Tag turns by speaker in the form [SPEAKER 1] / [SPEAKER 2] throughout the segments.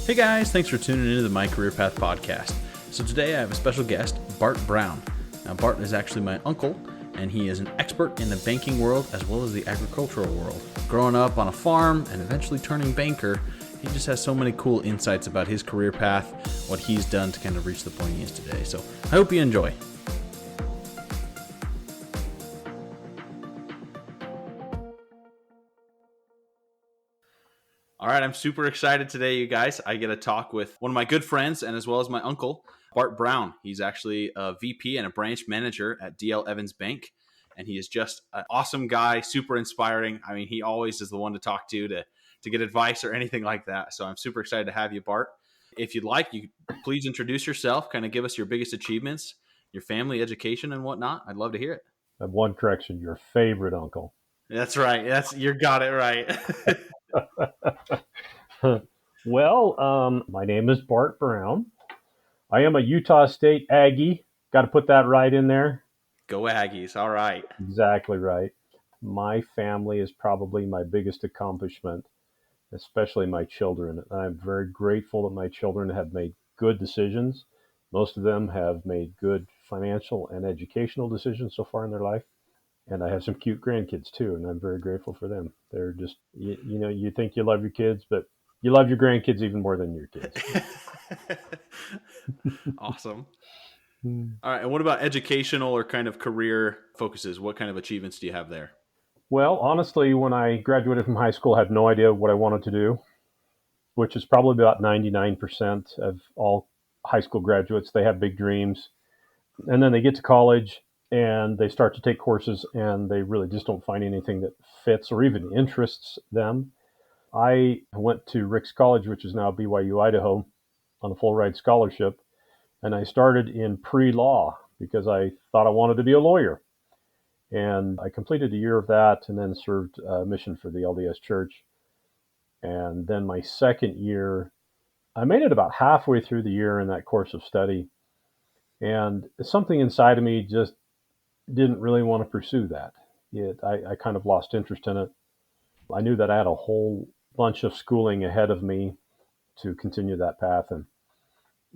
[SPEAKER 1] Hey guys, thanks for tuning into the My Career Path podcast. So today I have a special guest, Bart Brown. Now Bart is actually my uncle, and he is an expert in the banking world as well as the agricultural world. Growing up on a farm and eventually turning banker, he just has so many cool insights about his career path, what he's done to kind of reach the point he is today. So I hope you enjoy. All right, I'm super excited today, you guys. I get to talk with one of my good friends and as well as my uncle, Bart Brown. He's actually a VP and a branch manager at DL Evans Bank, and he is just an awesome guy, super inspiring. I mean, he always is the one to talk to get advice or anything like that. So I'm super excited to have you, Bart. If you'd like, you please introduce yourself, kind of give us your biggest achievements, your family, education, and whatnot. I'd love to hear it.
[SPEAKER 2] I have one correction, your favorite uncle.
[SPEAKER 1] That's right. You got it right.
[SPEAKER 2] Well, my name is Bart Brown. I am a Utah State Aggie. Got to put that right in there.
[SPEAKER 1] Go Aggies. All right.
[SPEAKER 2] Exactly right. My family is probably my biggest accomplishment, especially my children. I'm very grateful that my children have made good decisions. Most of them have made good financial and educational decisions so far in their life. And I have some cute grandkids too, and I'm very grateful for them. They're just, you think you love your kids, but you love your grandkids even more than your kids.
[SPEAKER 1] Awesome. All right. And what about educational or kind of career focuses? What kind of achievements do you have there?
[SPEAKER 2] Well, honestly, when I graduated from high school, I had no idea what I wanted to do, which is probably about 99% of all high school graduates. They have big dreams, and then they get to college and they start to take courses and they really just don't find anything that fits or even interests them. I went to Ricks College, which is now BYU, Idaho, on a full ride scholarship. And I started in pre-law because I thought I wanted to be a lawyer. And I completed a year of that and then served a mission for the LDS Church. And then my second year, I made it about halfway through the year in that course of study. And something inside of me just didn't really want to pursue that. I kind of lost interest in it. I knew that I had a whole bunch of schooling ahead of me to continue that path, and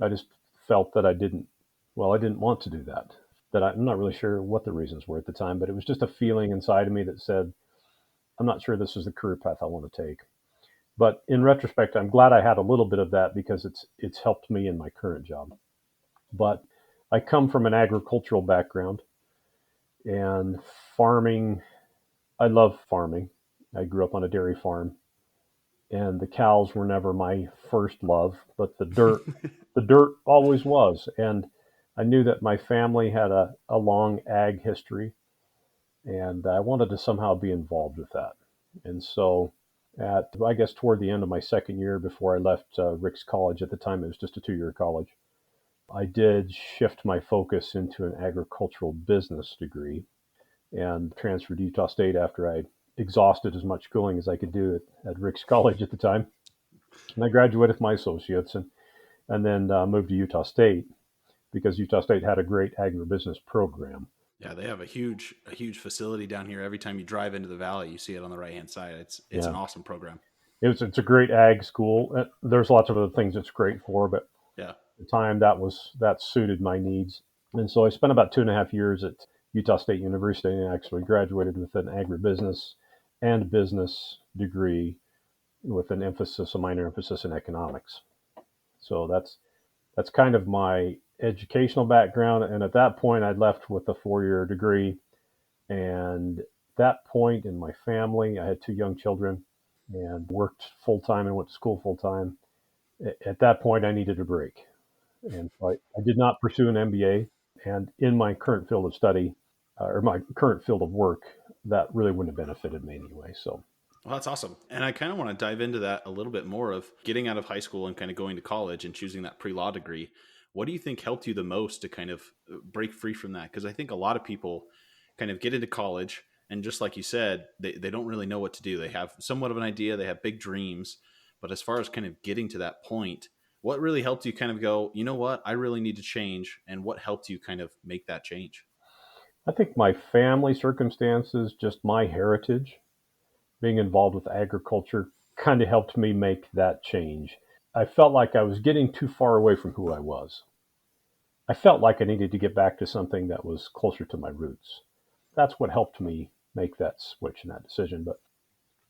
[SPEAKER 2] I just felt that I didn't want to do that. That I'm not really sure what the reasons were at the time, but it was just a feeling inside of me that said, I'm not sure this is the career path I want to take. But in retrospect, I'm glad I had a little bit of that because it's helped me in my current job. But I come from an agricultural background. And farming, I love farming. I grew up on a dairy farm, and the cows were never my first love, but the dirt always was. And I knew that my family had a long ag history, and I wanted to somehow be involved with that. And so I guess toward the end of my second year before I left Ricks College, at the time it was just a 2-year college, I did shift my focus into an agricultural business degree and transferred to Utah State after I exhausted as much schooling as I could do at Ricks College at the time. And I graduated with my associates and then moved to Utah State because Utah State had a great agribusiness program.
[SPEAKER 1] Yeah, they have a huge facility down here. Every time you drive into the valley, you see it on the right hand side. It's an awesome program.
[SPEAKER 2] It's a great ag school. There's lots of other things it's great for, but
[SPEAKER 1] yeah,
[SPEAKER 2] at the time that suited my needs. And so I spent about 2.5 years at Utah State University and actually graduated with an agribusiness and business degree with a minor emphasis in economics. So that's kind of my educational background. And at that point, I'd left with a 4-year degree. And at that point in my family, I had 2 young children and worked full time and went to school full time. At that point, I needed a break. And so I did not pursue an MBA. And in my current field of study, or my current field of work, that really wouldn't have benefited me anyway. So,
[SPEAKER 1] well, that's awesome. And I kind of want to dive into that a little bit more of getting out of high school and kind of going to college and choosing that pre-law degree. What do you think helped you the most to kind of break free from that? Because I think a lot of people kind of get into college and just like you said, they don't really know what to do. They have somewhat of an idea. They have big dreams. But as far as kind of getting to that point, what really helped you kind of go, you know what, I really need to change? And what helped you kind of make that change?
[SPEAKER 2] I think my family circumstances, just my heritage, being involved with agriculture, kind of helped me make that change. I felt like I was getting too far away from who I was. I felt like I needed to get back to something that was closer to my roots. That's what helped me make that switch and that decision. But,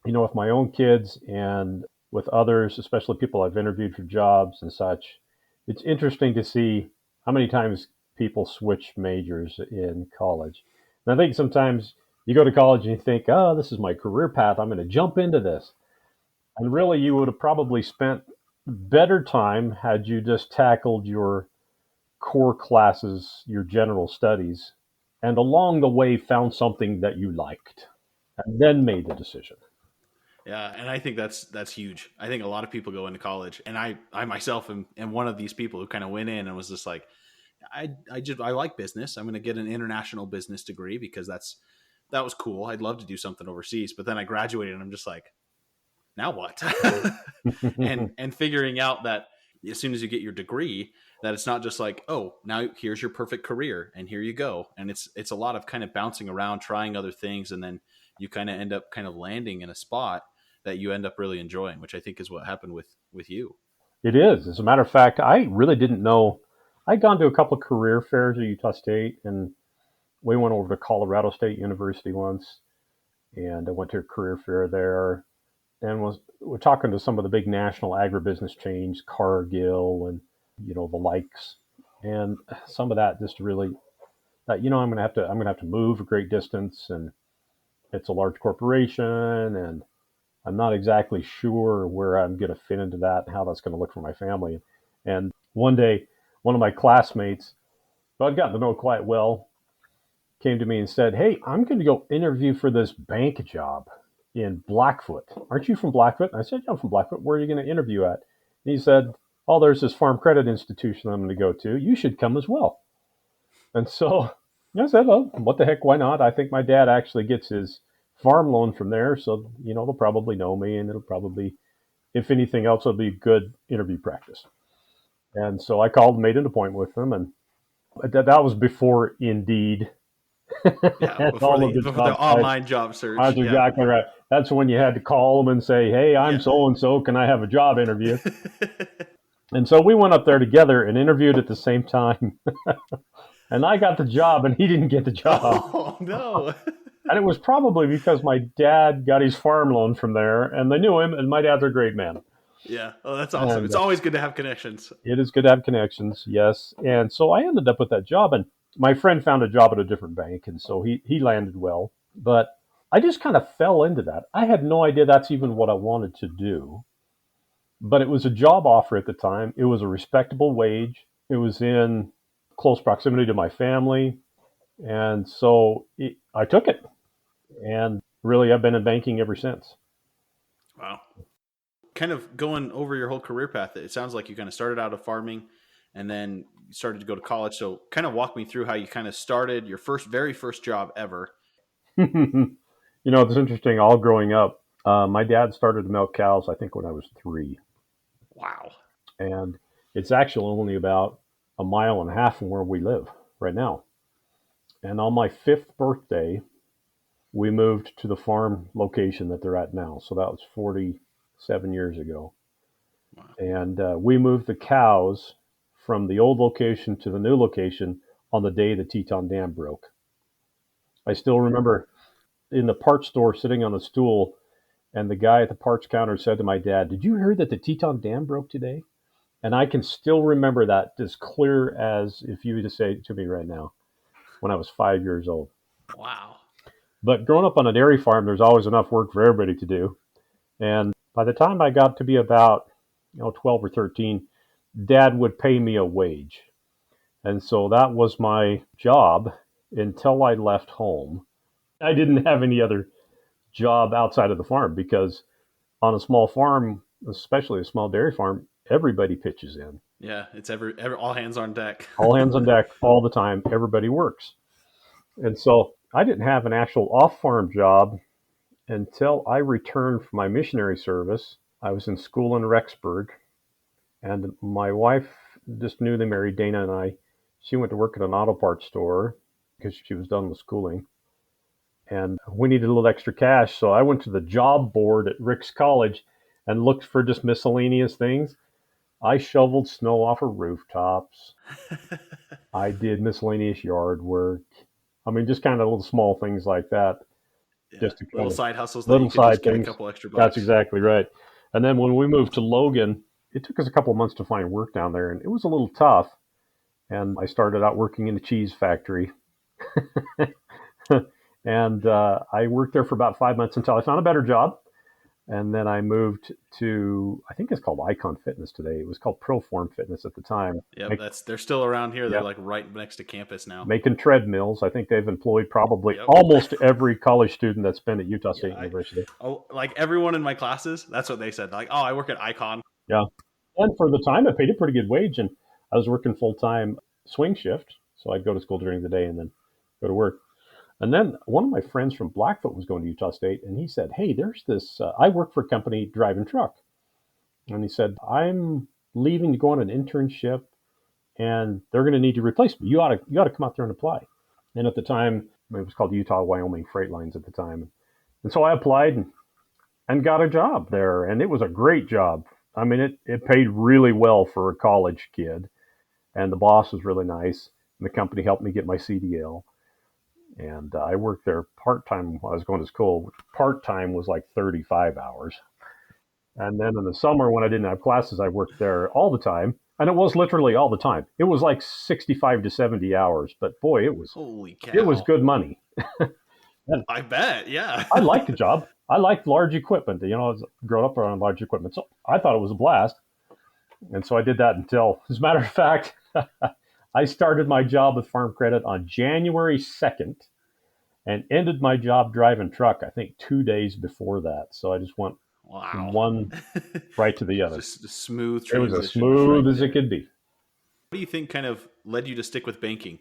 [SPEAKER 2] with my own kids and with others, especially people I've interviewed for jobs and such, it's interesting to see how many times people switch majors in college. And I think sometimes you go to college and you think, oh, this is my career path. I'm going to jump into this. And really, you would have probably spent better time had you just tackled your core classes, your general studies, and along the way found something that you liked and then made the decision.
[SPEAKER 1] Yeah, and I think that's huge. I think a lot of people go into college, and I myself am one of these people who kind of went in and was just like, I like business. I'm going to get an international business degree because that was cool. I'd love to do something overseas, but then I graduated, and I'm just like, now what? and figuring out that as soon as you get your degree, that it's not just like, oh, now here's your perfect career and here you go. And it's a lot of kind of bouncing around, trying other things, and then you kind of end up kind of landing in a spot that you end up really enjoying, which I think is what happened with you.
[SPEAKER 2] It is. As a matter of fact, I really didn't know. I'd gone to a couple of career fairs at Utah State, and we went over to Colorado State University once, and I went to a career fair there, and we're talking to some of the big national agribusiness chains, Cargill, and the likes, and some of that just really that I'm gonna have to move a great distance, and it's a large corporation, and I'm not exactly sure where I'm going to fit into that and how that's going to look for my family. And one day, one of my classmates, who I'd gotten to know quite well, came to me and said, "Hey, I'm going to go interview for this bank job in Blackfoot. Aren't you from Blackfoot?" And I said, "Yeah, I'm from Blackfoot. Where are you going to interview at?" And he said, "Oh, there's this farm credit institution I'm going to go to. You should come as well." And so I said, "Well, what the heck? Why not? I think my dad actually gets his farm loan from there, so they'll probably know me, and it'll probably, if anything else, it'll be good interview practice." And so I called and made an appointment with them, and that was before Indeed
[SPEAKER 1] Yeah,
[SPEAKER 2] and all of the
[SPEAKER 1] before the
[SPEAKER 2] job sites.
[SPEAKER 1] online job
[SPEAKER 2] That's
[SPEAKER 1] search. Yeah.
[SPEAKER 2] exactly right. That's when you had to call them and say, "Hey, I'm
[SPEAKER 1] Yeah.
[SPEAKER 2] so and so. Can I have a job interview?" And so we went up there together and interviewed at the same time. And I got the job, and he didn't get the job.
[SPEAKER 1] Oh no.
[SPEAKER 2] And it was probably because my dad got his farm loan from there, and they knew him, and my dad's a great man.
[SPEAKER 1] Yeah. Oh, that's awesome.
[SPEAKER 2] And
[SPEAKER 1] It's always good to have connections.
[SPEAKER 2] it is good to have connections, yes. And so I ended up with that job, and my friend found a job at a different bank, and so he landed well. But I just kind of fell into that. I had no idea that's even what I wanted to do. But it was a job offer at the time. It was a respectable wage. It was in close proximity to my family. And so I took it. And really, I've been in banking ever since.
[SPEAKER 1] Wow. Kind of going over your whole career path, it sounds like you kind of started out of farming and then you started to go to college. So kind of walk me through how you kind of started your very first job ever.
[SPEAKER 2] It's interesting. All growing up, my dad started to milk cows, I think, when I was 3.
[SPEAKER 1] Wow.
[SPEAKER 2] And it's actually only about a mile and a half from where we live right now. And on my 5th birthday, we moved to the farm location that they're at now. So that was 47 years ago.
[SPEAKER 1] Wow.
[SPEAKER 2] And we moved the cows from the old location to the new location on the day the Teton Dam broke. I still remember in the parts store sitting on a stool, and the guy at the parts counter said to my dad, "Did you hear that the Teton Dam broke today?" And I can still remember that as clear as if you were to say it to me right now when I was 5 years old.
[SPEAKER 1] Wow.
[SPEAKER 2] But growing up on a dairy farm, there's always enough work for everybody to do. And by the time I got to be about 12 or 13, Dad would pay me a wage. And so that was my job until I left home. I didn't have any other job outside of the farm because on a small farm, especially a small dairy farm, everybody pitches in.
[SPEAKER 1] Yeah, it's every all hands on deck.
[SPEAKER 2] All hands on deck all the time. Everybody works. And so I didn't have an actual off farm job until I returned from my missionary service. I was in school in Rexburg, and my wife, just newly married, Dana, and I, she went to work at an auto parts store because she was done with schooling. And we needed a little extra cash, so I went to the job board at Rick's College and looked for just miscellaneous things. I shoveled snow off of rooftops. I did miscellaneous yard work. I mean, just kind of little small things like that,
[SPEAKER 1] Yeah,
[SPEAKER 2] just to
[SPEAKER 1] little
[SPEAKER 2] kind of
[SPEAKER 1] side hustles that
[SPEAKER 2] little
[SPEAKER 1] you could
[SPEAKER 2] side
[SPEAKER 1] just get a
[SPEAKER 2] things.
[SPEAKER 1] couple extra
[SPEAKER 2] That's
[SPEAKER 1] bucks.
[SPEAKER 2] exactly right. And then when we moved to Logan, it took us a couple of months to find work down there, and it was a little tough. And I started out working in a cheese factory, and I worked there for about 5 months until I found a better job. And then I moved to, I think it's called Icon Fitness today. It was called Proform Fitness at the time.
[SPEAKER 1] Yep, that's they're still around here. They're
[SPEAKER 2] Yeah,
[SPEAKER 1] like right next to campus now.
[SPEAKER 2] making treadmills. I think they've employed probably
[SPEAKER 1] Yep.
[SPEAKER 2] almost every college student that's been at Utah
[SPEAKER 1] Yeah,
[SPEAKER 2] State University.
[SPEAKER 1] like everyone in my classes, that's what they said. Like, oh, I work at Icon.
[SPEAKER 2] Yeah. And for the time, it paid a pretty good wage. And I was working full time swing shift. So I'd go to school during the day and then go to work. And then one of my friends from Blackfoot was going to Utah State. And he said, hey, there's this, I work for a company driving truck. And he said, I'm leaving to go on an internship and they're going to need to replace me. You ought to come out there and apply. And at the time, it was called Utah Wyoming Freight Lines at the time. And so I applied and got a job there. And it was a great job. I mean, it paid really well for a college kid. And the boss was really nice. And the company helped me get my CDL. And I worked there part time while I was going to school, which part time was like 35 hours. And then in the summer, when I didn't have classes, I worked there all the time. And it was literally all the time. It was like 65 to 70 hours. But boy,
[SPEAKER 1] Holy
[SPEAKER 2] it was
[SPEAKER 1] cow!
[SPEAKER 2] good money. And
[SPEAKER 1] I bet. Yeah.
[SPEAKER 2] I liked the job. I liked large equipment. I was growing up around large equipment. So I thought it was a blast. And so I did that until, as a matter of fact, I started my job with Farm Credit on January 2nd and ended my job driving truck, I think 2 days before that. So I just went from
[SPEAKER 1] Wow.
[SPEAKER 2] one right to the other.
[SPEAKER 1] Just a smooth
[SPEAKER 2] It was as
[SPEAKER 1] transition
[SPEAKER 2] smooth
[SPEAKER 1] right
[SPEAKER 2] as it
[SPEAKER 1] there.
[SPEAKER 2] could be.
[SPEAKER 1] What do you think kind of led you to stick with banking?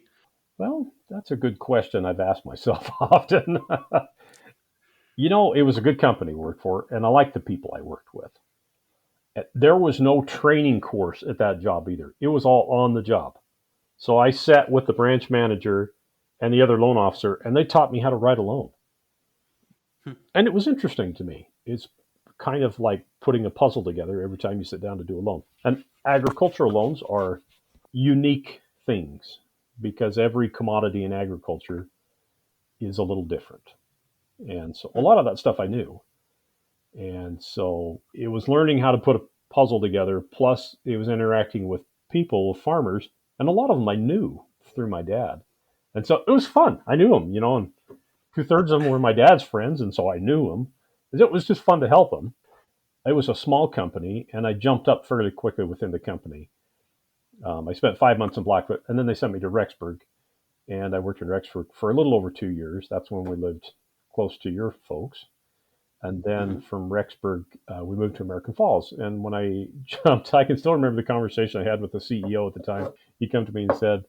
[SPEAKER 2] Well, that's a good question I've asked myself often. It was a good company to work for, and I liked the people I worked with. There was no training course at that job either. It was all on the job. So I sat with the branch manager and the other loan officer, and they taught me how to write a loan.
[SPEAKER 1] Hmm.
[SPEAKER 2] And it was interesting to me. It's kind of like putting a puzzle together every time you sit down to do a loan. And agricultural loans are unique things because every commodity in agriculture is a little different. And so a
[SPEAKER 1] Hmm.
[SPEAKER 2] lot of that stuff I knew. And so it was learning how to put a puzzle together. Plus, it was interacting with people, farmers, and a lot of them I knew through my dad. And so it was fun. I knew them, and two-thirds of them were my dad's friends. And so I knew them. It was just fun to help them. It was a small company, and I jumped up fairly quickly within the company. I spent 5 months in Blackfoot, and then they sent me to Rexburg, and I worked in Rexburg for a little over 2 years. That's when we lived close to your folks. And then
[SPEAKER 1] Hmm.
[SPEAKER 2] from Rexburg, we moved to American Falls. And when I jumped, I can still remember the conversation I had with the CEO at the time. He came to me and said,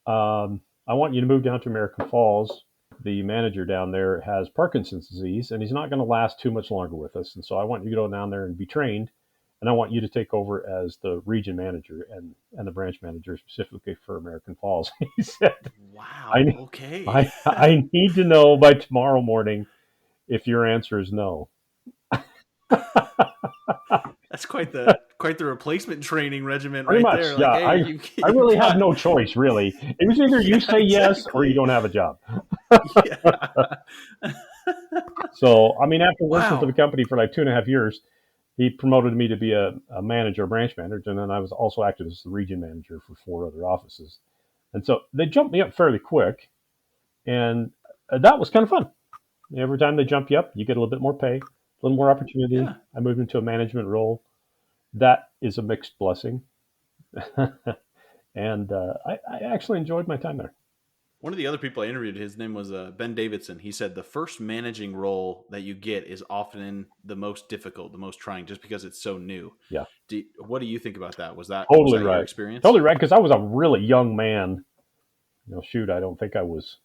[SPEAKER 2] I want you to move down to American Falls. The manager down there has Parkinson's disease, and he's not going to last too much longer with us. And so I want you to go down there and be trained. And I want you to take over as the region manager and the branch manager specifically for American Falls. He said,
[SPEAKER 1] Wow.
[SPEAKER 2] I,
[SPEAKER 1] Okay.
[SPEAKER 2] I need to know by tomorrow morning if your answer is no.
[SPEAKER 1] That's quite the replacement training regiment
[SPEAKER 2] Pretty
[SPEAKER 1] right
[SPEAKER 2] much,
[SPEAKER 1] there. Like,
[SPEAKER 2] yeah.
[SPEAKER 1] hey,
[SPEAKER 2] I
[SPEAKER 1] you
[SPEAKER 2] really had
[SPEAKER 1] got
[SPEAKER 2] no choice, really. It was either you
[SPEAKER 1] yeah,
[SPEAKER 2] say yes or you
[SPEAKER 1] exactly.
[SPEAKER 2] don't have a job.
[SPEAKER 1] Yeah.
[SPEAKER 2] So, I mean, after working for the
[SPEAKER 1] Wow.
[SPEAKER 2] company for like 2.5 years, he promoted me to be a manager, a branch manager, and then I was also acted as the region manager for 4 other offices. And so they jumped me up fairly quick, and that was kind of fun. Every time they jump you up, you get a little bit more pay, a little more opportunity.
[SPEAKER 1] Yeah.
[SPEAKER 2] I moved into a management role. That is a mixed blessing. And I actually enjoyed my time there.
[SPEAKER 1] One of the other people I interviewed, his name was Ben Davidson. He said the first managing role that you get is often the most difficult, the most trying, just because it's so new.
[SPEAKER 2] Yeah,
[SPEAKER 1] What do you think about that? Was
[SPEAKER 2] totally
[SPEAKER 1] that your
[SPEAKER 2] right.
[SPEAKER 1] experience?
[SPEAKER 2] Totally right. Because I was a really young man. Shoot, I don't think I was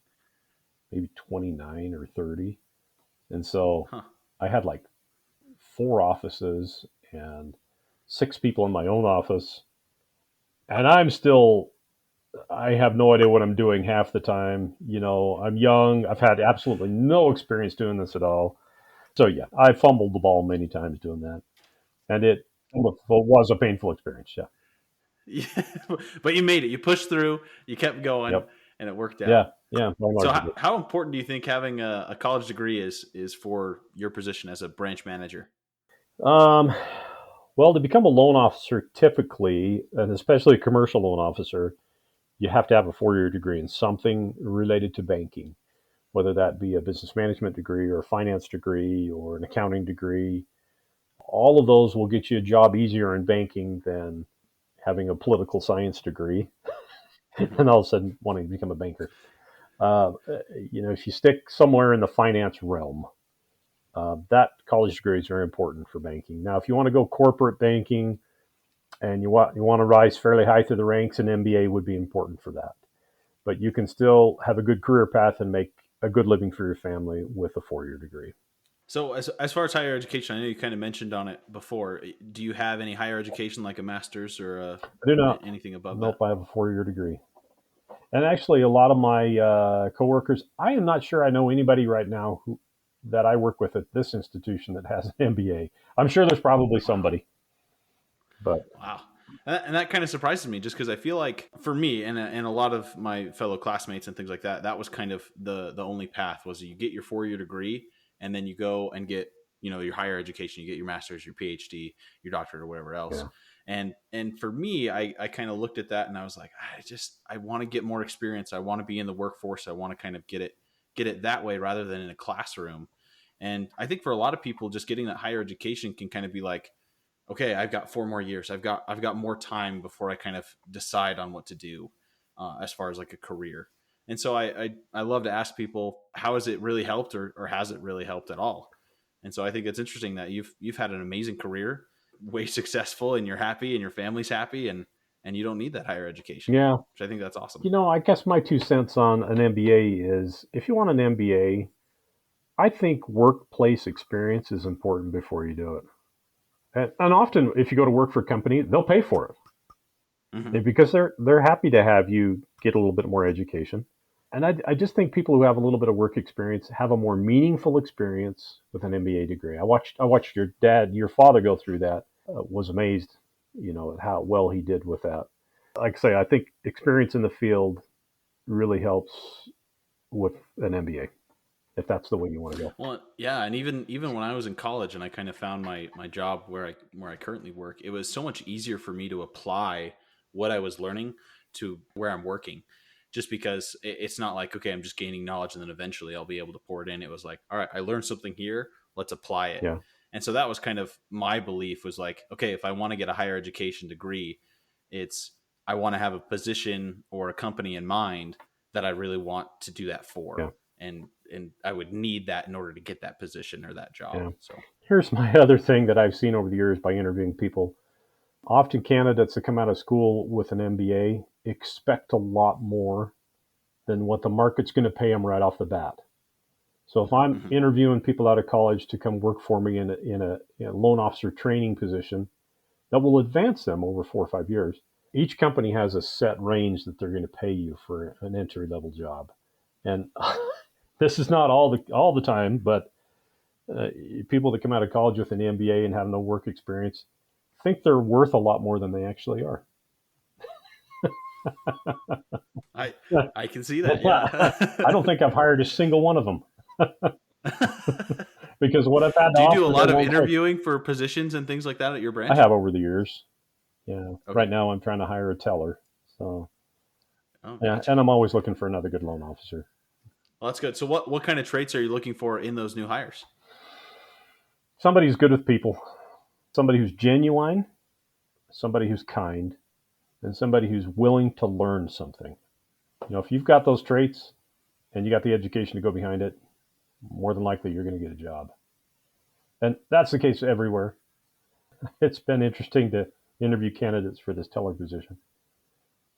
[SPEAKER 2] maybe 29 or 30. And so
[SPEAKER 1] Huh.
[SPEAKER 2] I had like 4 offices and 6 people in my own office. And I have no idea what I'm doing half the time. I'm young. I've had absolutely no experience doing this at all. So yeah, I fumbled the ball many times doing that. And Well, it was a painful experience. Yeah.
[SPEAKER 1] Yeah, but you made it. You pushed through. You kept going,
[SPEAKER 2] Yep.
[SPEAKER 1] and it worked out.
[SPEAKER 2] Yeah. Yeah. By and
[SPEAKER 1] So
[SPEAKER 2] large,
[SPEAKER 1] how important do you think having a college degree is for your position as a branch manager?
[SPEAKER 2] Um, well, to become a loan officer, typically, and especially a commercial loan officer, you have to have a 4-year degree in something related to banking, whether that be a business management degree or a finance degree or an accounting degree. All of those will get you a job easier in banking than having a political science degree
[SPEAKER 1] Hmm.
[SPEAKER 2] and all of a sudden wanting to become a banker. Uh, if you stick somewhere in the finance realm, that college degree is very important for banking. Now, if you want to go corporate banking and you want to rise fairly high through the ranks, an MBA would be important for that. But you can still have a good career path and make a good living for your family with a 4-year degree.
[SPEAKER 1] So as far as higher education, I know you kind of mentioned on it before. Do you have any higher education like a master's or
[SPEAKER 2] I do not.
[SPEAKER 1] anything above that?
[SPEAKER 2] Nope, I have a 4-year degree. And actually, a lot of my coworkers, I am not sure I know anybody right now that I work with at this institution that has an MBA. I'm sure there's probably
[SPEAKER 1] Wow.
[SPEAKER 2] somebody, but
[SPEAKER 1] Wow. And that kind of surprises me just because I feel like for me and a lot of my fellow classmates and things like that, that was kind of the only path was you get your 4-year degree and then you go and get, your higher education, you get your master's, your PhD, your doctorate or whatever else.
[SPEAKER 2] yeah,
[SPEAKER 1] And for me, I kind of looked at that and I was like, I want to get more experience. I want to be in the workforce. I want to kind of get it that way rather than in a classroom. And I think for a lot of people, just getting that higher education can kind of be like, okay, I've got 4 more years. I've got more time before I kind of decide on what to do as far as like a career. And so I love to ask people, how has it really helped, or has it really helped at all? And so I think it's interesting that you've had an amazing career, way successful, and you're happy, and your family's happy, and you don't need that higher education,
[SPEAKER 2] yeah.
[SPEAKER 1] which I think that's awesome.
[SPEAKER 2] I guess my 2 cents on an MBA is if you want an MBA, I think workplace experience is important before you do it. And often, if you go to work for a company, they'll pay for
[SPEAKER 1] Hmm.
[SPEAKER 2] it because they're happy to have you get a little bit more education. And I just think people who have a little bit of work experience have a more meaningful experience with an MBA degree. I watched your father go through that. Was amazed, at how well he did with that. Like I say, I think experience in the field really helps with an MBA if that's the way you want to go.
[SPEAKER 1] Well, yeah, and even when I was in college and I kind of found my job where I currently work, it was so much easier for me to apply what I was learning to where I'm working. Just because it's not like, okay, I'm just gaining knowledge and then eventually I'll be able to pour it in. It was like, all right, I learned something here, let's apply it.
[SPEAKER 2] Yeah,
[SPEAKER 1] And so that was kind of my belief, was like, okay, if I want to get a higher education degree, it's I want to have a position or a company in mind that I really want to do that for.
[SPEAKER 2] yeah,
[SPEAKER 1] And I would need that in order to get that position or that job.
[SPEAKER 2] yeah.
[SPEAKER 1] So,
[SPEAKER 2] Here's my other thing that I've seen over the years by interviewing people. Often candidates that come out of school with an MBA expect a lot more than what the market's going to pay them right off the bat. So if I'm
[SPEAKER 1] mhm.
[SPEAKER 2] interviewing people out of college to come work for me in a loan officer training position that will advance them over 4 or 5 years, each company has a set range that they're going to pay you for an entry level job. And this is not all the time, but people that come out of college with an MBA and have no work experience think they're worth a lot more than they actually are.
[SPEAKER 1] I
[SPEAKER 2] I
[SPEAKER 1] I can see that. Yeah.
[SPEAKER 2] don't think I've hired a single one of them because what I've had to
[SPEAKER 1] Do you do a
[SPEAKER 2] offer they
[SPEAKER 1] lot of
[SPEAKER 2] won't pay.
[SPEAKER 1] interviewing for positions and things like that at your
[SPEAKER 2] I
[SPEAKER 1] branch?
[SPEAKER 2] have over the years. Yeah.
[SPEAKER 1] Okay.
[SPEAKER 2] Right now I'm trying to hire a teller. So
[SPEAKER 1] Oh,
[SPEAKER 2] yeah,
[SPEAKER 1] gotcha.
[SPEAKER 2] and I'm always looking for another good loan officer.
[SPEAKER 1] Well, that's good. So what kind of traits are you looking for in those new hires?
[SPEAKER 2] Somebody who's good with people, somebody who's genuine, somebody who's kind, and somebody who's willing to learn something. If you've got those traits and you got the education to go behind it, more than likely you're going to get a job. And that's the case everywhere. It's been interesting to interview candidates for this teller position.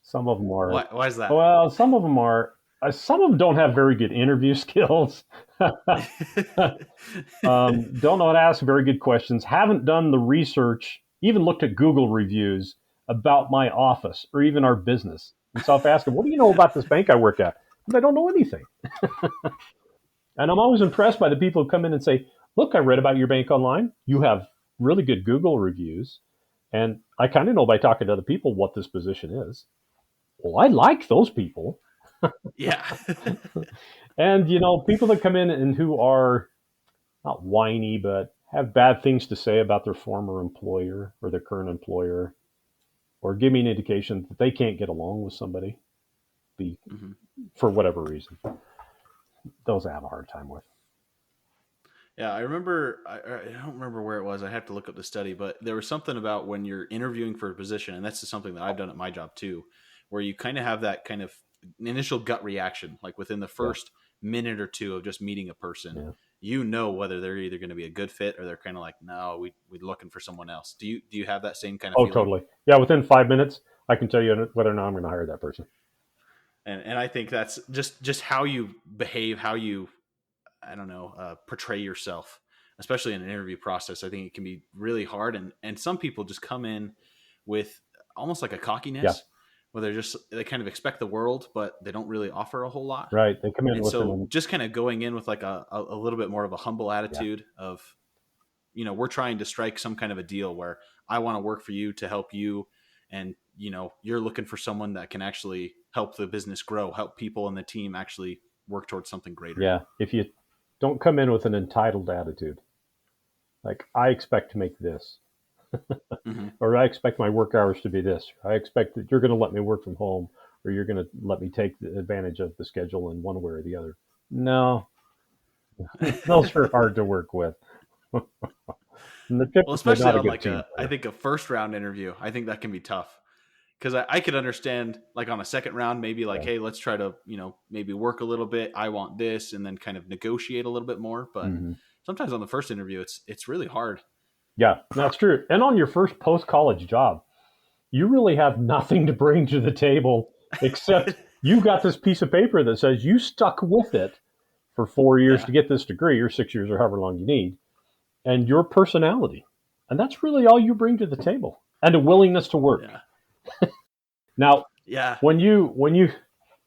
[SPEAKER 2] Some of them are,
[SPEAKER 1] Why is that?
[SPEAKER 2] well, some of them don't have very good interview skills. Don't know how to ask very good questions. Haven't done the research, even looked at Google reviews about my office or even our business. And so if I ask them, what do you know about this bank I work at? They don't know anything. And I'm always impressed by the people who come in and say, look, I read about your bank online. You have really good Google reviews. And I kind of know by talking to other people what this position is. Well, I like those people.
[SPEAKER 1] Yeah.
[SPEAKER 2] And, people that come in and who are not whiny, but have bad things to say about their former employer or their current employer, or give me an indication that they can't get along with somebody be,
[SPEAKER 1] Hmm.
[SPEAKER 2] for whatever reason. Those I have a hard time with.
[SPEAKER 1] Yeah, I remember. I don't remember where it was. I have to look up the study, but there was something about when you're interviewing for a position, and that's just something that I've done at my job too, where you kind of have that kind of initial gut reaction, like within the
[SPEAKER 2] Yeah.
[SPEAKER 1] first minute or two of just meeting a person,
[SPEAKER 2] Yeah.
[SPEAKER 1] you know whether they're either going to be a good fit or they're kind of like, no, we're looking for someone else. Do you have that same kind of
[SPEAKER 2] Oh,
[SPEAKER 1] feeling?
[SPEAKER 2] totally. Yeah. Within 5 minutes, I can tell you whether or not I'm going to hire that person.
[SPEAKER 1] And I think that's just how you behave, how you I don't know, portray yourself, especially in an interview process. I think it can be really hard, and some people just come in with almost like a
[SPEAKER 2] Yeah.
[SPEAKER 1] cockiness, where they kind of expect the world, but they don't really offer a whole lot.
[SPEAKER 2] Right. They come in
[SPEAKER 1] And
[SPEAKER 2] with
[SPEAKER 1] so,
[SPEAKER 2] an,
[SPEAKER 1] just kind of going in with like a little bit more of a humble
[SPEAKER 2] yeah.
[SPEAKER 1] attitude of, we're trying to strike some kind of a deal where I want to work for you to help you, and you're looking for someone that can actually help the business grow, help people in the team actually work towards something greater.
[SPEAKER 2] Yeah. If you don't come in with an entitled attitude, like I expect to make this,
[SPEAKER 1] Hmm.
[SPEAKER 2] or I expect my work hours to be this, or I expect that you're going to let me work from home, or you're going to let me take the advantage of the schedule in one way or the other. No, those are hard to work with. And they're
[SPEAKER 1] Well,
[SPEAKER 2] typically
[SPEAKER 1] especially
[SPEAKER 2] not a
[SPEAKER 1] on
[SPEAKER 2] good
[SPEAKER 1] like
[SPEAKER 2] team
[SPEAKER 1] I
[SPEAKER 2] player.
[SPEAKER 1] think a first round interview, I think that can be tough because I could understand like on a second round, maybe like,
[SPEAKER 2] Yeah.
[SPEAKER 1] hey, let's try to maybe work a little bit. I want this, and then kind of negotiate a little bit more. But
[SPEAKER 2] Hmm.
[SPEAKER 1] sometimes on the first interview, it's really hard.
[SPEAKER 2] Yeah, that's true. And on your first post college job, you really have nothing to bring to the table except you got this piece of paper that says you stuck with it for 4 years
[SPEAKER 1] Yeah,
[SPEAKER 2] to get this degree, or 6 years, or however long you need, and your personality. And that's really all you bring to the table, and a willingness to work.
[SPEAKER 1] yeah,
[SPEAKER 2] Now,
[SPEAKER 1] yeah.
[SPEAKER 2] when you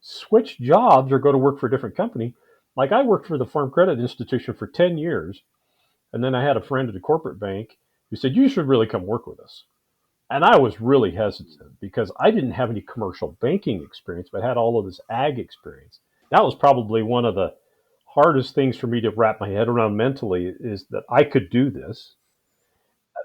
[SPEAKER 2] switch jobs or go to work for a different company, like I worked for the Farm Credit Institution for 10 years, and then I had a friend at a corporate bank who said, "You should really come work with us." And I was really hesitant because I didn't have any commercial banking experience, but had all of this ag experience. That was probably one of the hardest things for me to wrap my head around mentally, is that I could do this.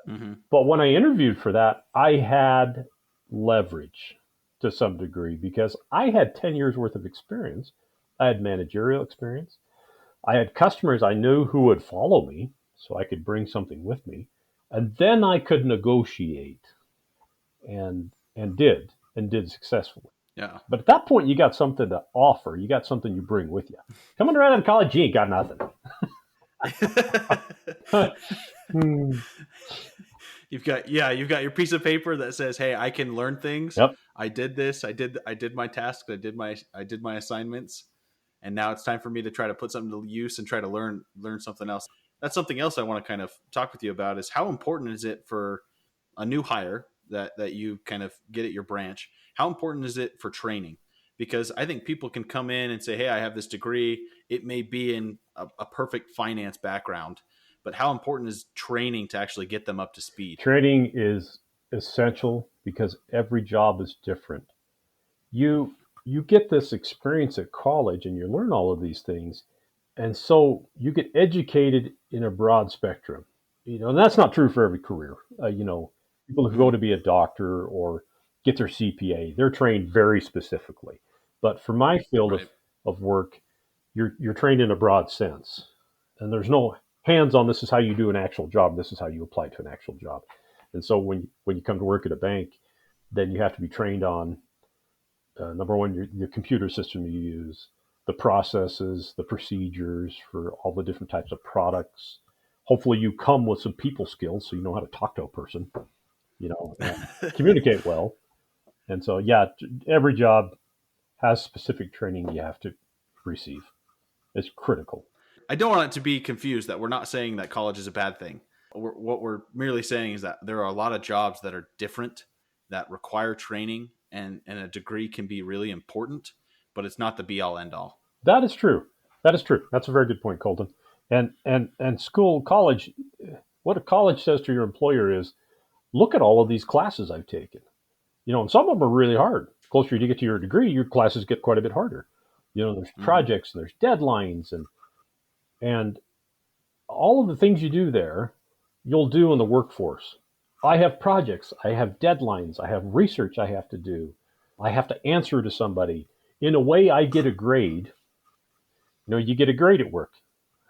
[SPEAKER 1] Hmm.
[SPEAKER 2] But when I interviewed for that, I had leverage to some degree because I had 10 years worth of experience. I had managerial experience. I had customers I knew who would follow me, so I could bring something with me. And then I could negotiate, and did successfully.
[SPEAKER 1] Yeah.
[SPEAKER 2] But at that point, you got something to offer. You got something you bring with you. Coming right out of college, you ain't got nothing. Hmm.
[SPEAKER 1] You've got your piece of paper that says, hey, I can learn things.
[SPEAKER 2] Yep.
[SPEAKER 1] I did this. I did my tasks. I did my assignments, and now it's time for me to try to put something to use and try to learn something else. That's something else I want to kind of talk with you about, is how important is it for a new hire that you kind of get at your branch? How important is it for training? Because I think people can come in and say, hey, I have this degree. It may be in a perfect finance background, but how important is training to actually get them up to speed?
[SPEAKER 2] Training is essential because every job is different. You get this experience at college and you learn all of these things, and so you get educated in a broad spectrum. And that's not true for every career. People who go
[SPEAKER 1] Mm-hmm.
[SPEAKER 2] to be a doctor or get their CPA, they're trained very specifically. But for my field of,
[SPEAKER 1] Right.
[SPEAKER 2] of work, you're trained in a broad sense, and there's no hands on. This is how you do an actual job. This is how you apply to an actual job. And so when you come to work at a bank, then you have to be trained on, number one, your computer system you use, the processes, the procedures for all the different types of products. Hopefully, you come with some people skills so you know how to talk to a person, and communicate well. And so, yeah, every job has specific training you have to receive. It's critical.
[SPEAKER 1] I don't want it to be confused that we're not saying that college is a bad thing. What we're merely saying is that there are a lot of jobs that are different, that require training, and a degree can be really important, but it's not the be all end all.
[SPEAKER 2] That is true. That is true. That's a very good point, Colton. And school, college, what a college says to your employer is, look at all of these classes I've taken. And some of them are really hard. The closer you get to your degree, your classes get quite a bit harder. There's
[SPEAKER 1] Hmm.
[SPEAKER 2] projects and there's deadlines and all of the things you do there, you'll do in the workforce. I have projects, I have deadlines, I have research I have to do, I have to answer to somebody. In a way, I get a grade. You get a grade at work.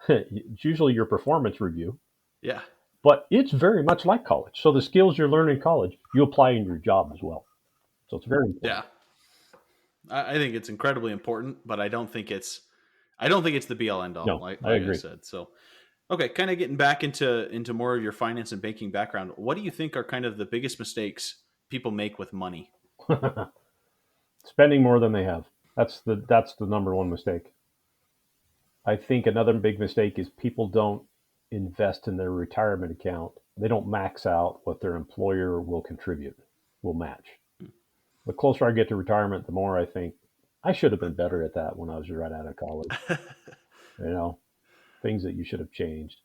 [SPEAKER 2] It's usually your performance review,
[SPEAKER 1] Yeah.
[SPEAKER 2] but it's very much like college. So the skills you learn in college, you apply in your job as well. So it's very
[SPEAKER 1] Yeah.
[SPEAKER 2] important.
[SPEAKER 1] I think it's incredibly important, but I don't think it's the be all end all,
[SPEAKER 2] No,
[SPEAKER 1] like
[SPEAKER 2] I
[SPEAKER 1] like I
[SPEAKER 2] agree.
[SPEAKER 1] said. So okay, kind of getting back into more of your finance and banking background. What do you think are kind of the biggest mistakes people make with money?
[SPEAKER 2] Spending more than they have. That's the number one mistake. I think another big mistake is people don't invest in their retirement account. They don't max out what their employer will contribute, will match. The closer I get to retirement, the more I think I should have been better at that when I was right out of college. You know, things that you should have changed.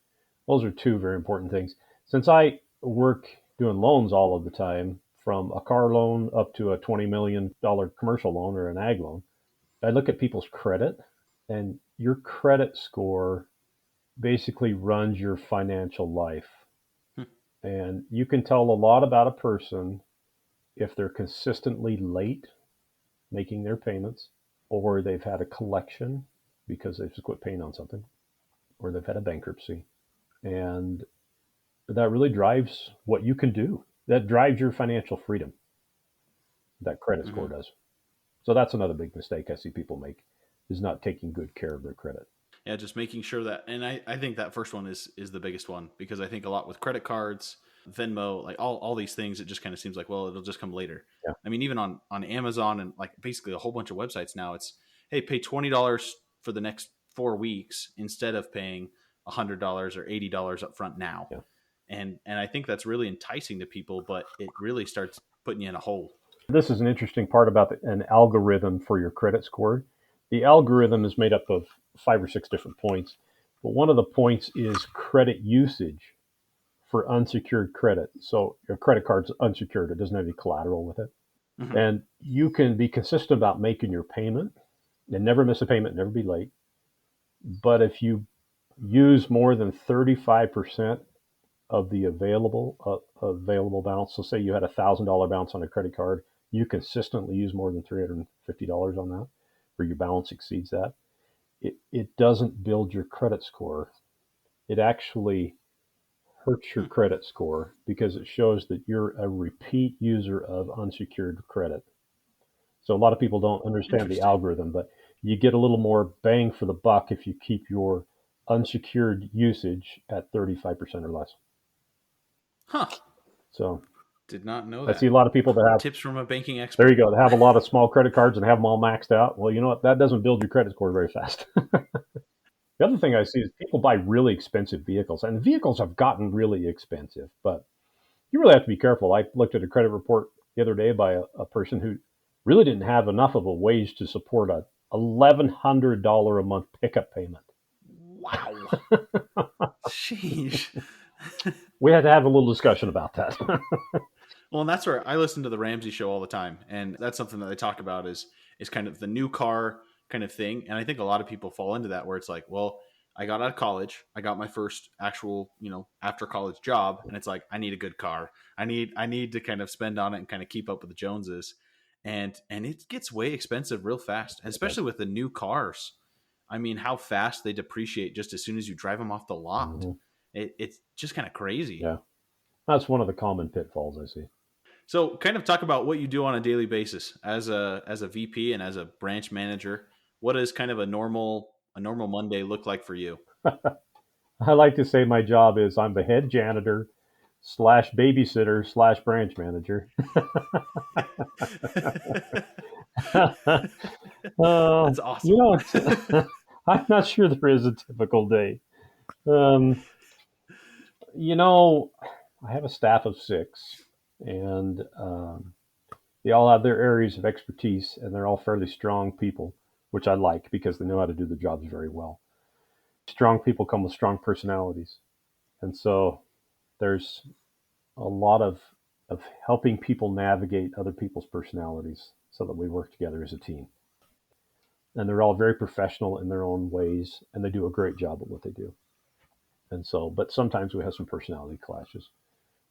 [SPEAKER 2] Those are two very important things. Since I work doing loans all of the time, from a car loan up to a $20 million commercial loan or an ag loan, I look at people's credit, and your credit score basically runs your financial life. And you can tell a lot about a person if they're consistently late making their payments, or they've had a collection because they've just quit paying on something, or they've had a bankruptcy. And that really drives what you can do. That drives your financial freedom. That credit
[SPEAKER 1] Hmm.
[SPEAKER 2] score does. So that's another big mistake I see people make, is not taking good care of their credit.
[SPEAKER 1] Yeah, just making sure that, and I think that first one is the biggest one, because I think a lot with credit cards, Venmo, like all these things, it just kind of seems like, well, it'll just come later.
[SPEAKER 2] Yeah.
[SPEAKER 1] I mean, even on Amazon and like basically a whole bunch of websites now, it's, hey, pay $20 for the next 4 weeks instead of paying $100 or $80 up front now.
[SPEAKER 2] Yeah.
[SPEAKER 1] And I think that's really enticing to people, but it really starts putting you in a hole.
[SPEAKER 2] This is an interesting part about an algorithm for your credit score. The algorithm is made up of 5 or 6 different points, but one of the points is credit usage for unsecured credit. So your credit card's unsecured, it doesn't have any collateral with it.
[SPEAKER 1] Hmm.
[SPEAKER 2] And you can be consistent about making your payment and never miss a payment, never be late. But if you use more than 35% of the available balance, so say you had $1,000 balance on a credit card, you consistently use more than $350 on that, or your balance exceeds that, it doesn't build your credit score. It actually hurts your credit score because it shows that you're a repeat user of unsecured credit. So a lot of people don't understand the
[SPEAKER 1] Interesting.
[SPEAKER 2] algorithm, but you get a little more bang for the buck if you keep your unsecured usage at 35% or less.
[SPEAKER 1] Huh.
[SPEAKER 2] So
[SPEAKER 1] Did not know
[SPEAKER 2] I see a
[SPEAKER 1] that.
[SPEAKER 2] lot of people that have,
[SPEAKER 1] Tips from a banking
[SPEAKER 2] there you
[SPEAKER 1] expert.
[SPEAKER 2] go, they have a lot of small credit cards and have them all maxed out. Well, you know what? That doesn't build your credit score very fast. The other thing I see is people buy really expensive vehicles, and vehicles have gotten really expensive, but you really have to be careful. I looked at a credit report the other day by a person who really didn't have enough of a wage to support a $1,100 a month pickup payment.
[SPEAKER 1] Wow. Sheesh.
[SPEAKER 2] We had to have a little discussion about that.
[SPEAKER 1] Well, and that's where I listen to the Ramsey show all the time, and that's something that they talk about is kind of the new car kind of thing. And I think a lot of people fall into that, where it's like, well, I got out of college, I got my first actual, after college job, and it's like, I need a good car. I need to kind of spend on it and kind of keep up with the Joneses. And it gets way expensive real fast, and
[SPEAKER 2] It does.
[SPEAKER 1] especially with the new cars. I mean, how fast they depreciate just as soon as you drive them off the lot.
[SPEAKER 2] Hmm.
[SPEAKER 1] It's just kind of crazy.
[SPEAKER 2] Yeah, that's one of the common pitfalls I see.
[SPEAKER 1] So, kind of talk about what you do on a daily basis as a VP and as a branch manager. What does kind of a normal Monday look like for you?
[SPEAKER 2] I like to say my job is I'm the head janitor slash babysitter slash branch manager. uh,
[SPEAKER 1] That's awesome.
[SPEAKER 2] it's, I'm not sure there is a typical day. Um, you know, I have a staff of 6, and they all have their areas of expertise, and they're all fairly strong people, which I like because they know how to do the jobs very well. Strong people come with strong personalities, and so there's a lot of of helping people navigate other people's personalities so that we work together as a team. And they're all very professional in their own ways, and they do a great job at what they do. And so, but sometimes we have some personality clashes,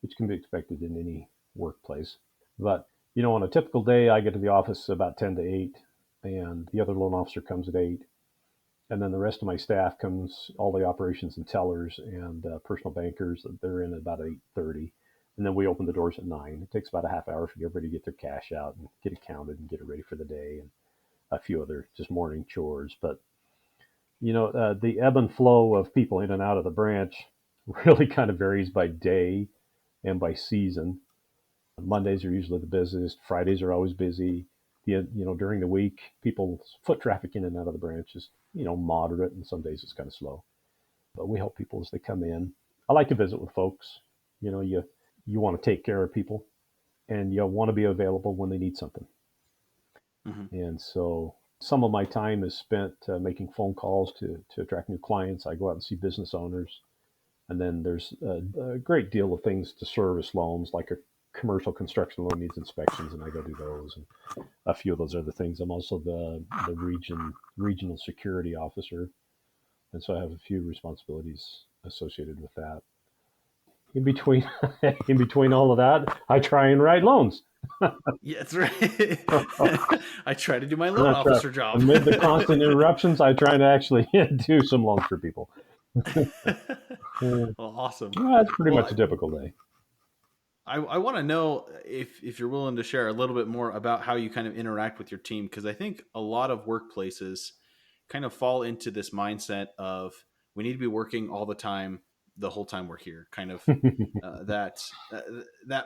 [SPEAKER 2] which can be expected in any workplace. But, on a typical day, I get to the office about 10 to 8, and the other loan officer comes at 8. And then the rest of my staff comes, all the operations and tellers and personal bankers, they're in at about 8:30. And then we open the doors at 9. It takes about a half hour for everybody to get their cash out and get it counted and get it ready for the day, and a few other just morning chores. But, the ebb and flow of people in and out of the branch really kind of varies by day and by season. Mondays are usually the busiest. Fridays are always busy. During the week, people's foot traffic in and out of the branch is, moderate, and some days it's kind of slow. But we help people as they come in. I like to visit with folks. You want to take care of people, and you want to be available when they need something.
[SPEAKER 1] Mm-hmm.
[SPEAKER 2] And so some of my time is spent making phone calls to attract new clients. I go out and see business owners. And then there's a great deal of things to service loans, like a commercial construction loan needs inspections, and I go do those, and a few of those other things. I'm also the regional security officer, and so I have a few responsibilities associated with that. In between, in between all of that, I try and write loans.
[SPEAKER 1] Yeah, that's right. I try to do my loan officer job.
[SPEAKER 2] Amid the constant interruptions, I try to actually do some loans for people.
[SPEAKER 1] Well, awesome.
[SPEAKER 2] That's pretty
[SPEAKER 1] Well,
[SPEAKER 2] much a typical day.
[SPEAKER 1] I want to know if you're willing to share a little bit more about how you kind of interact with your team, because I think a lot of workplaces kind of fall into this mindset of we need to be working all the time, the whole time we're here. Kind of that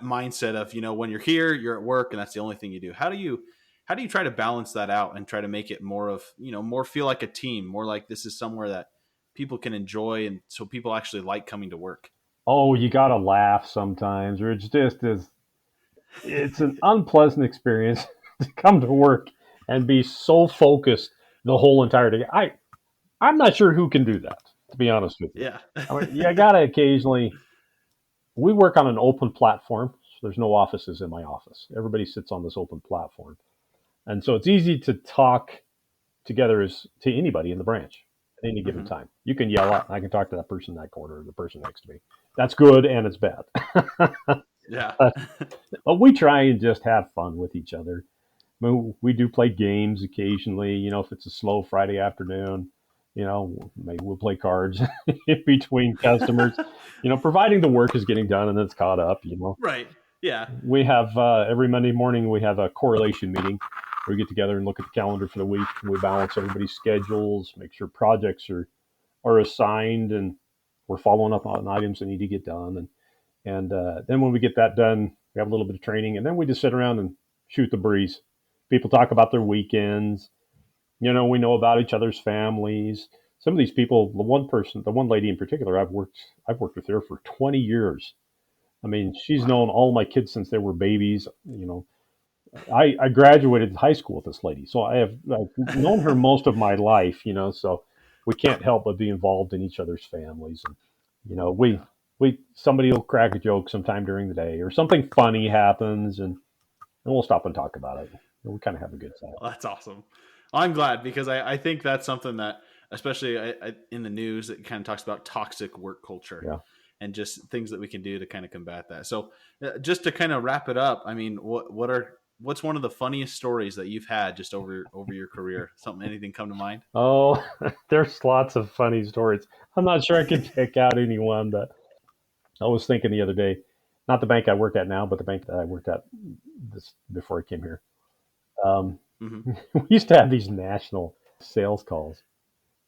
[SPEAKER 1] mindset of, when you're here, you're at work, and that's the only thing you do. How do you try to balance that out and try to make it more of, more feel like a team, more like this is somewhere that people can enjoy, and so people actually like coming to work?
[SPEAKER 2] Oh, you gotta laugh sometimes, or it's an unpleasant experience to come to work and be so focused the whole entire day. I'm not sure who can do that, to be honest with you.
[SPEAKER 1] Yeah.
[SPEAKER 2] I mean, you gotta occasionally. We work on an open platform, so there's no offices in my office. Everybody sits on this open platform, and so it's easy to talk together as to anybody in the branch at any given
[SPEAKER 1] Mm-hmm.
[SPEAKER 2] time. You can yell out, I can talk to that person in that corner, or the person next to me. That's good and it's bad.
[SPEAKER 1] Yeah.
[SPEAKER 2] But we try and just have fun with each other. I mean, we do play games occasionally. If it's a slow Friday afternoon, maybe we'll play cards in between customers. Providing the work is getting done and it's caught up.
[SPEAKER 1] Right. Yeah.
[SPEAKER 2] We have every Monday morning we have a correlation meeting where we get together and look at the calendar for the week. And we balance everybody's schedules, make sure projects are assigned, and we're following up on items that need to get done. And then when we get that done, we have a little bit of training, and then we just sit around and shoot the breeze. People talk about their weekends. We know about each other's families. Some of these people, the one lady in particular, I've worked with her for 20 years. I mean, she's
[SPEAKER 1] Wow.
[SPEAKER 2] known all my kids since they were babies. I graduated high school with this lady, so I've known her most of my life. So we can't help but be involved in each other's families. And we
[SPEAKER 1] Yeah.
[SPEAKER 2] somebody will crack a joke sometime during the day, or something funny happens, and we'll stop and talk about it. We kind of have a good time.
[SPEAKER 1] Well, that's awesome. I'm glad, because I think that's something that, especially in the news, it kind of talks about toxic work culture
[SPEAKER 2] Yeah.
[SPEAKER 1] and just things that we can do to kind of combat that. So, just to kind of wrap it up, I mean, what's one of the funniest stories that you've had just over your career? Anything come to mind?
[SPEAKER 2] Oh, there's lots of funny stories. I'm not sure I can pick out any one, but I was thinking the other day, not the bank I work at now, but the bank that I worked at this before I came here. Um,
[SPEAKER 1] Mm-hmm.
[SPEAKER 2] we used to have these national sales calls,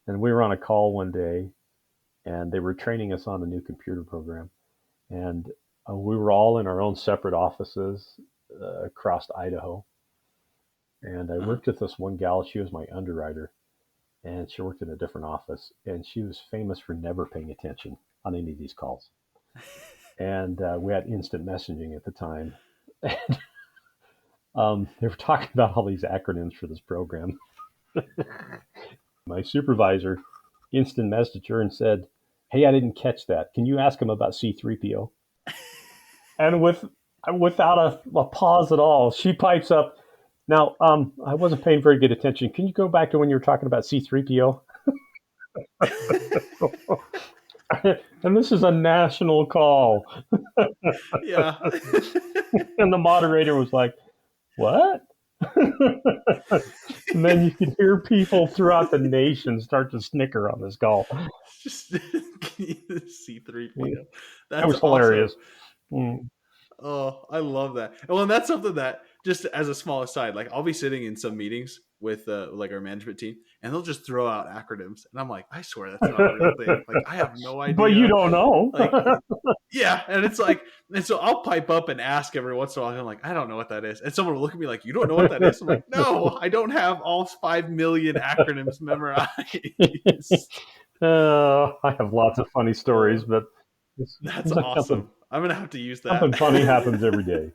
[SPEAKER 2] and we were on a call one day, and they were training us on a new computer program, and we were all in our own separate offices across Idaho. And I
[SPEAKER 1] Uh-huh.
[SPEAKER 2] worked with this one gal. She was my underwriter, and she worked in a different office, and she was famous for never paying attention on any of these calls. And we had instant messaging at the time. They were talking about all these acronyms for this program. My supervisor instant messaged her and said, "Hey, I didn't catch that. Can you ask him about C3PO?" And with without a pause at all, she pipes up. Now, I wasn't paying very good attention. Can you go back to when you were talking about C3PO? And this is a national call.
[SPEAKER 1] Yeah.
[SPEAKER 2] And the moderator was like, what? And then you could hear people throughout the nation start to snicker on this call.
[SPEAKER 1] Just C3PO.
[SPEAKER 2] That
[SPEAKER 1] That's
[SPEAKER 2] was
[SPEAKER 1] awesome.
[SPEAKER 2] hilarious. Mm.
[SPEAKER 1] Oh, I love that. Well, and that's something that, just as a small aside, like I'll be sitting in some meetings with like our management team, and they'll just throw out acronyms, and I'm like, I swear that's not a real thing. Like I have no
[SPEAKER 2] But you
[SPEAKER 1] idea.
[SPEAKER 2] don't know.
[SPEAKER 1] Like, yeah, and it's like, and so I'll pipe up and ask every once in a while. I'm like, I don't know what that is, and someone will look at me like, you don't know what that is? I'm like, no, I don't have all 5 million acronyms memorized.
[SPEAKER 2] I have lots of funny stories, but
[SPEAKER 1] That's
[SPEAKER 2] it's like
[SPEAKER 1] awesome. I'm gonna have to use
[SPEAKER 2] something
[SPEAKER 1] that.
[SPEAKER 2] funny happens every day.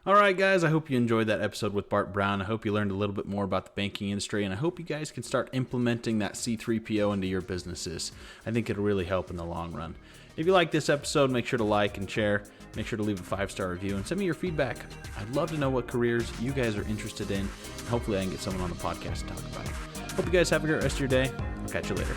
[SPEAKER 1] All right, guys, I hope you enjoyed that episode with Bart Brown. I hope you learned a little bit more about the banking industry, and I hope you guys can start implementing that C3PO into your businesses. I think it'll really help in the long run. If you like this episode, make sure to like and share. Make sure to leave a 5-star review and send me your feedback. I'd love to know what careers you guys are interested in. Hopefully I can get someone on the podcast to talk about it. Hope you guys have a great rest of your day. I'll catch you later.